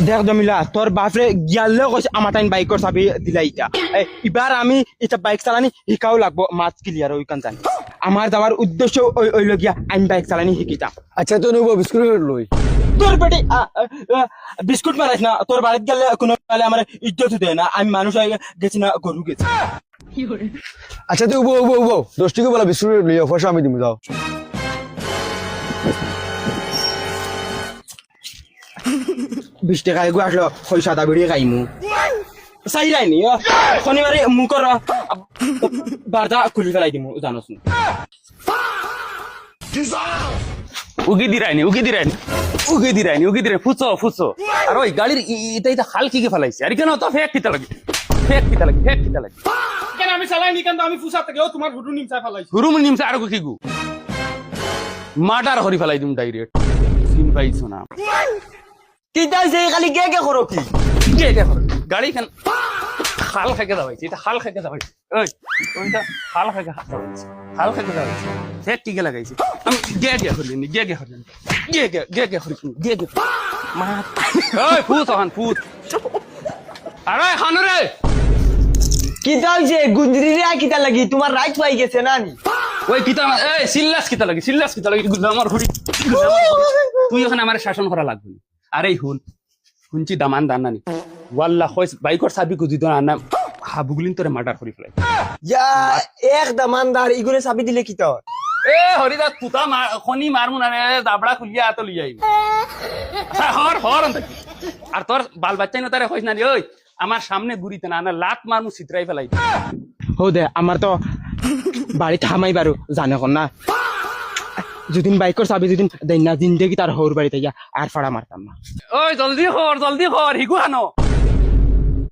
দেখ জমিলা তোর বাপরে গিয়ালেও কইছে আমার টাইম বাইকর চাবি দিলা ইটা এবার আমি এটা বাইক চালানি শিকাও লাগবো মাছ ক্লিয়ার ওইখান জানি আমার যাওয়ার উদ্দেশ্য ওই লগিয়া আইন বাইক চালানি শিকিতাম। আচ্ছা তো নেবো বিস্কুট লই তোর পেটে বিস্কুট মারাইস না, তোর বাড়িতে গেলে কোনো আমার ইজ্জত দেয় না, আমি মানুষ হয়ে গেছি না গরু গেছি। আচ্ছা তুই উবো উবো উবো 10 টাকা বলা বিস্কুট লইও পয়সা আমি দিমু যাও। 20 টাকা এগু আসলো ওই সাদা বিড়ি খাইমু চাই যায়নি শনিবারে মুখর বারটা খুলি ফেলাই দিমু জানোস না। উগি দিরাইনি ফুচো আর ওই গাড়ির এটা হাল কি ফেলাইছে আর কেন তো ফেক কিতা লাগে কেন আমি চালাইনি কেন আমি ফুসা থেকেও তোমার হুডু নিমসা ফেলাইছি হুরুম নিমছে আর কি গু মার্ডার হরি ফেলাই দিম ডাইরেক্ট সিন পাইছো না কিটা যে খালি গে গে করো কি কে করো গাড়ি খান হাল খাইকে যাবাইছে এটা হাল খাইকে যাবাইছে ওই ওইটা হাল খাইকে যাবাইছে ফেক কি লাগাইছে আমি গে হরিনি মা ওই ফুস হন ফুস আরে খানো রে কিটা যে গুন্দরি রে কিটা লাগি তোমার রাইট পাই গেছে না নি ওই কিতা এই সিল্লাস কিতা লাগে আমার ঘুরি তুই ওখানে আমার শাসন করা লাগবে না। আরে শুনছি দামান দান নানি ওয়াল্লাহ কইস বাইকর চাবি গুজি দন আনা হাবুগুলিন তোরে মার্ডার করি ফেলাই ইয়া এক দামানদার ইগুরে চাবি দিলে কি তোর এ হরিদা তুতা খনি মারমু না রে দাবড়া খুলিয়া আতো লই আইবি আচ্ছা হর আর তোর বাল বাচ্চা না তারে কইস না রে ওই আমার সামনে গুরিতে না লাত মারমু চিত্রাই ফেলাই হো দে আমার তো বাড়ি থামাই বারু জানে কোন না যদিন বাইকর চাবি যদিন দেই না জিন্দেগি তার হৌর বাড়িতে গিয়া আর ফাড়া মারতাম না। ওই জলদি কর হিগু হানো